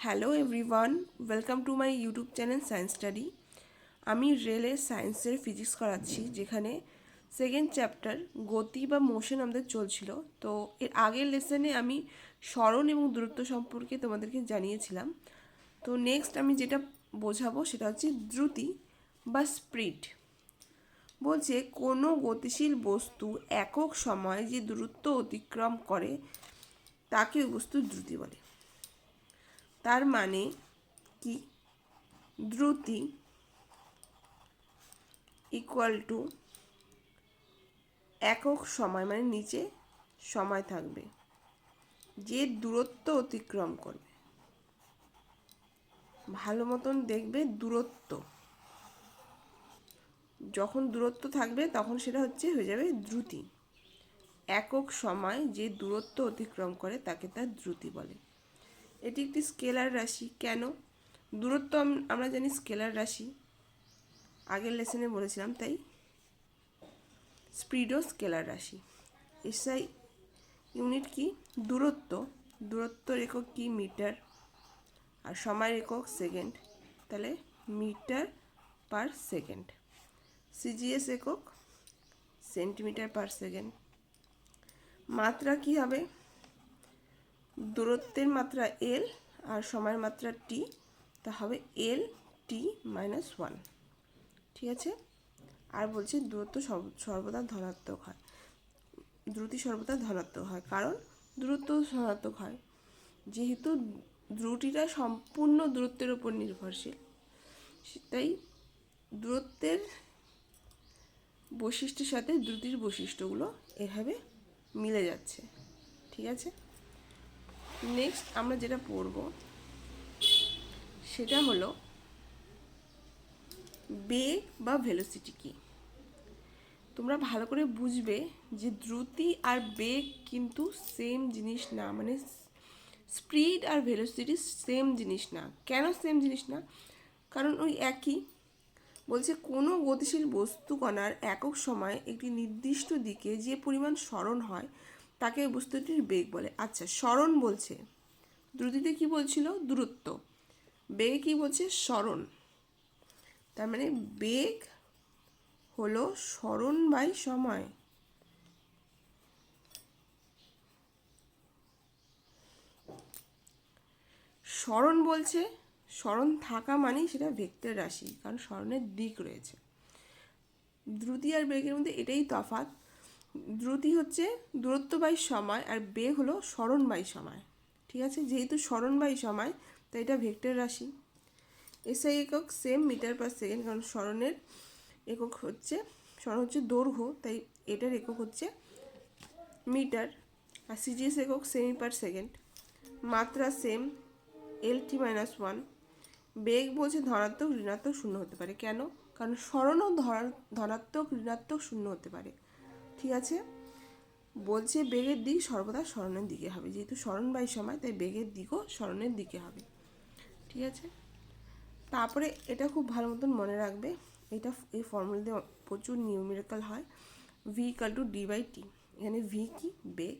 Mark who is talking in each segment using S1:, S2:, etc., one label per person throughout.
S1: Hello everyone, welcome to my YouTube channel science study. আমি রেলের সায়েন্সের ফিজিক্স করাচ্ছি, যেখানে সেকেন্ড চ্যাপ্টার গতি বা মোশন আমাদের চলছিল। তো এর আগের লেসনে আমি সরণ এবং দূরত্ব সম্পর্কে তোমাদেরকে জানিয়েছিলাম। তো নেক্সট আমি যেটা বোঝাবো সেটা হচ্ছে দ্রুতি বা স্পিড। বলছে কোনো গতিশীল বস্তু একক সময় যে দূরত্ব অতিক্রম করে তাকে ওই বস্তুর দ্রুতি বলে। তার মানে কি? দ্রুতি ইকুয়াল টু একক সময়, মানে নিচে সময় থাকবে, যে দূরত্ব অতিক্রম করবে। ভালো মতন দেখবে, দূরত্ব যখন দূরত্ব থাকবে তখন সেটা হয়ে যাবে দ্রুতি। একক সময় যে দূরত্ব অতিক্রম করে তাকে তার দ্রুতি বলে। এটি একটি স্কেলার রাশি। কেন? দূরত্ব আমরা জানি স্কেলার রাশি, আগের লেসনে বলেছিলাম। তাই স্পিডও স্কেলার রাশি। এসআই ইউনিট কি? দূরত্ব। দূরত্বর একক কি? মিটার। আর সময়ের একক সেকেন্ড, তাহলে মিটার পার সেকেন্ড। সিজিএস একক সেন্টিমিটার পার সেকেন্ড। মাত্রা কি হবে? দূরত্বের মাত্রা এল আর সময়ের মাত্রা টি, তা হবে এল টি মাইনাস ওয়ান। ঠিক আছে। আর বলছে দূরত্ব সর্বদা ধনাত্মক হয়। দ্রুতি সর্বদা ধনাত্মক হয়, কারণ দূরত্ব ধনাত্মক হয় যেহেতু দ্রুতিটা সম্পূর্ণ দূরত্বের উপর নির্ভরশীল। তাই দূরত্বের বৈশিষ্ট্যের সাথে দ্রুতির বৈশিষ্ট্যগুলো এভাবে মিলে যাচ্ছে। ঠিক আছে। নেক্সট আমরা যেটা পড়ব সেটা হলো বেগ বা ভেলোসিটি কি। তোমরা ভালো করে বুঝবে যে দ্রুতি আর বেগ কিন্তু সেম জিনিস না, মানে স্পিড আর ভেলোসিটি সেম জিনিস না। কেন সেম জিনিস না? কারণ ওই একই। বলছে কোনো গতিশীল বস্তু কণার একক সময়ে একটি নির্দিষ্ট দিকে যে পরিমাণ সরণ হয় তাকে ওই বস্তুটির বেগ বলে। আচ্ছা, সরণ বলছে, দ্রুতিতে কি বলছিল? দূরত্ব। বেগে কি বলছে? সরণ। তার মানে বেগ হলো সরণ বাই সময়। সরণ বলছে, সরণ থাকা মানেই সেটা ভেক্টর রাশি, কারণ সরণের দিক রয়েছে। দ্রুতি আর বেগের মধ্যে এটাই তফাৎ। দ্রুতি হচ্ছে দূরত্ব বাই সময়, আর বেগ হলো সরণ বাই সময়। ঠিক আছে। যেহেতু সরণ বাই সময়, তাই এটা ভেক্টর রাশি। এসআই একক সেম, মিটার পার সেকেন্ড, কারণ সরণের একক সরণ হচ্ছে দৈর্ঘ্য, তাই এটার একক হচ্ছে মিটার। আর সিজিএস একক সেমি পার সেকেন্ড। মাত্রা সেম, এল টি মাইনাস ওয়ান। বেগ বলছে ধনাত্মক, ঋণাত্মক, শূন্য হতে পারে। কেন? কারণ সরণও ধনাত্মক, ঋণাত্মক, শূন্য হতে পারে। ঠিক আছে। বলছে বেগের দিক সর্বদা সরণের দিকে হবে, যেহেতু সরণ বাই সময়, তাই বেগের দিকও সরণের দিকে হবে। ঠিক আছে। তারপরে এটা খুব ভালো মতন মনে রাখবে, এই ফর্মুলা দিয়ে প্রচুর নিউমেরিক্যাল হয়। V equal to D by T. এখানে ভি কি? বেগ।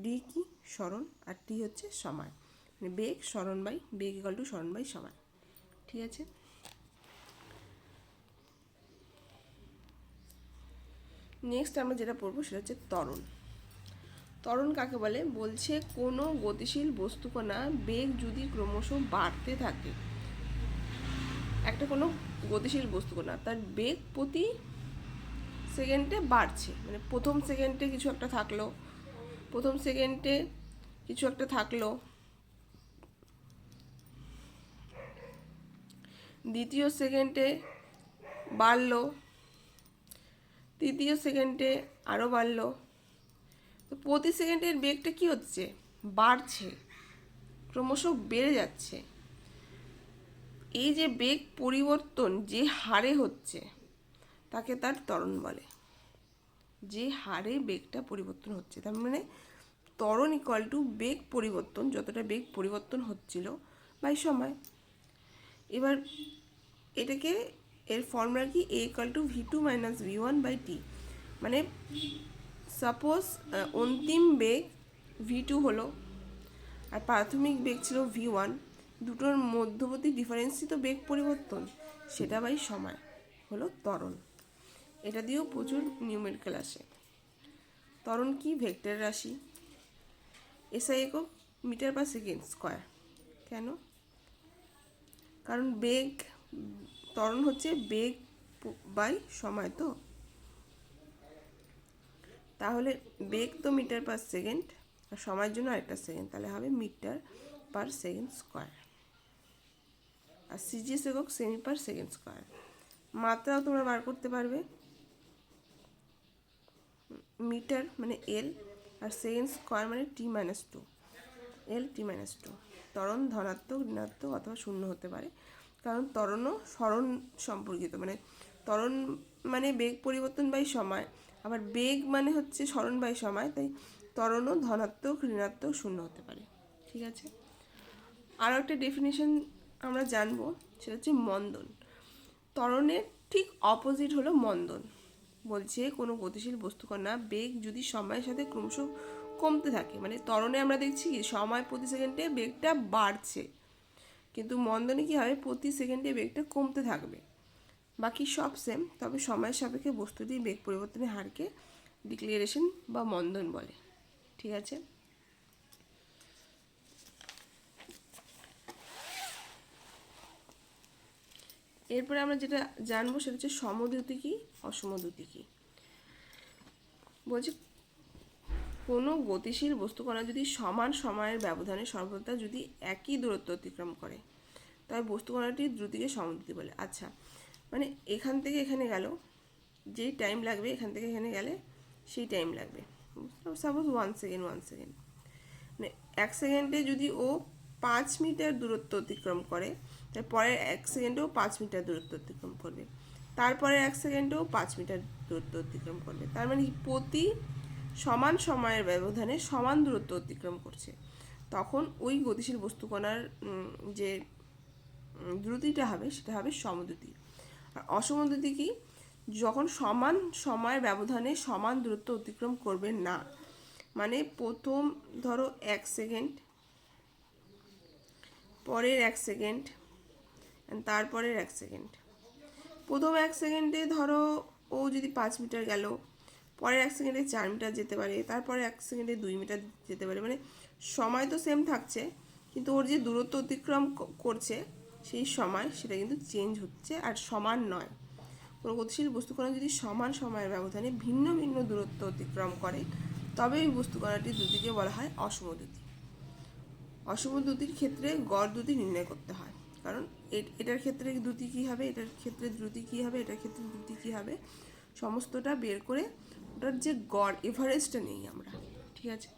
S1: ডি কি? সরণ। আর টি হচ্ছে সময়, মানে বেগ সরণ বাই বেগ ইকাল টু সরণ বাই সময়। ঠিক আছে। নেক্সট আমরা যেটা পড়বো সেটা হচ্ছে ত্বরণ। ত্বরণ কাকে বলে? বলছে কোনো গতিশীল বস্তুকণা বেগ যদি ক্রমশ বাড়তে থাকে, একটা কোনো গতিশীল বস্তুকণা তার বেগ প্রতি সেকেন্ডে বাড়ছে, মানে প্রথম সেকেন্ডে কিছু একটা থাকলো, দ্বিতীয় সেকেন্ডে বাড়লো, তৃতীয় সেকেন্ডে আরও বাড়লো। তো প্রতি সেকেন্ডের বেগটা কি হচ্ছে? বাড়ছে, ক্রমশ বেড়ে যাচ্ছে। এই যে বেগ পরিবর্তন যে হারে হচ্ছে তাকে তার ত্বরণ বলে। যে হারে বেগটা পরিবর্তন হচ্ছে, তার মানে ত্বরণ ইকুয়াল টু বেগ পরিবর্তন, যতটা বেগ পরিবর্তন হচ্ছিল বাই সময়। এবার এটাকে, এর ফর্মুলা কি? A equal to V two minus V one by T. মানে সাপোজ অন্তিম বেগ ভি টু হলো আর প্রাথমিক বেগ ছিল ভি ওয়ান। দুটোর মধ্যবর্তী ডিফারেন্সই তো বেগ পরিবর্তন, সেটা বাই সময় হলো ত্বরণ। এটা দিয়েও প্রচুর নিউমেরিক্যাল আসে। ত্বরণ কি? ভেক্টর রাশি। এসআই একক মিটার পার সেকেন্ড স্কোয়ার। কেন? কারণ বেগ, ত্বরণ হচ্ছে বেগ বাই সময়, তো তাহলে বেগ তো মিটার পার সেকেন্ড আর সময়ের জন্য আরেকটা সেকেন্ড, তাহলে হবে মিটার পার সেকেন্ড স্কোয়ার। আর সিজিএস একক সেমি পার সেকেন্ড স্কোয়ার। মাত্রাও তোমরা বার করতে পারবে, মিটার মানে এল আর সেকেন্ড স্কোয়ার মানে t-2, এল t-2। ত্বরণ ধনাত্মক, ঋণাত্মক অথবা শূন্য হতে পারে, কারণ ত্বরণও সরণ সম্পর্কিত, মানে ত্বরণ মানে বেগ পরিবর্তন বাই সময়, আবার বেগ মানে হচ্ছে সরণ বাই সময়, তাই ত্বরণও ধনাত্মক, ঋণাত্মক, শূন্য হতে পারে। ঠিক আছে, আরও একটা ডেফিনেশন আমরা জানবো, সেটা হচ্ছে মন্দন। ত্বরণের ঠিক অপোজিট হলো মন্দন। বলছে কোনো গতিশীল বস্তুকণা বেগ যদি সময়ের সাথে ক্রমশ কমতে থাকে, মানে ত্বরণে আমরা দেখছি কি সময় প্রতি সেকেন্ডে বেগটা বাড়ছে, কিন্তু মন্দনে কী হবে, প্রতি সেকেন্ডে বেগটা কমতে থাকবে। বাকি সব সেম, তবে সময়ের সাপেক্ষে বস্তুটির বেগ পরিবর্তনের হারকে ডিক্লারেশন বা মন্দন বলে। ঠিক আছে, এরপরে আমরা যেটা জানবো সেটা হচ্ছে সমদ্রুতি কি, অসমদ্রুতি কি। বলছে কোনো গতিশীল বস্তুকণা যদি সমান সময়ের ব্যবধানে সর্বদা যদি একই দূরত্ব অতিক্রম করে, তবে বস্তুকণাটির দ্রুতিকে সমদ্রুতি বলে। আচ্ছা, মানে এখান থেকে এখানে গেল যেই টাইম লাগবে, এখান থেকে এখানে গেলে সেই টাইম লাগবে। সাপোজ 1 সেকেন্ড, 1 সেকেন্ড, মানে 1 সেকেন্ডে যদি ও 5 মিটার দূরত্ব অতিক্রম করে, তার পরের 1 সেকেন্ডেও 5 মিটার দূরত্ব অতিক্রম করবে, তারপরে 1 সেকেন্ডেও 5 মিটার দূরত্ব অতিক্রম করবে। তার মানে প্রতি সমান সময়ের ব্যবধানে সমান দূরত্ব অতিক্রম করছে, তখন ওই গতিশীল বস্তুকণার যে দ্রুতিটা হবে সেটা হবে সমদ্রুতি। আর অসমদ্রুতি কি? যখন সমান সময়ের ব্যবধানে সমান দূরত্ব অতিক্রম করবে না, মানে প্রথম ধরো 1 সেকেন্ড, পরের 1 সেকেন্ড, তারপরের 1 সেকেন্ড। প্রথম 1 সেকেন্ডে ধরো ও যদি 5 মিটার গেল, পরের 1 সেকেন্ডে 4 মিটার যেতে পারে, তারপরে 1 সেকেন্ডে 2 মিটার যেতে পারে, মানে সময় তো সেম থাকছে, কিন্তু ওর যে দূরত্ব অতিক্রম করছে সেই সময় সেটা কিন্তু চেঞ্জ হচ্ছে, আর সমান নয়। কোনো গতিশীল বস্তুকণা যদি সমান সময়ের ব্যবধানে ভিন্ন ভিন্ন দূরত্ব অতিক্রম করে, তবে ওই বস্তুকণাটির দ্রুতিকে বলা হয় অসমদ্রুতি। অসমদ্রুতির ক্ষেত্রে গড় দ্রুতি নির্ণয় করতে হয়, কারণ এটার ক্ষেত্রে দ্রুতি কী হবে, এটার ক্ষেত্রে দ্রুতি কী হবে, এটার ক্ষেত্রে দ্রুতি কী হবে, সমস্তটা বের করে ওটার যে গড় এভারেজটা নেই আমরা। ঠিক আছে।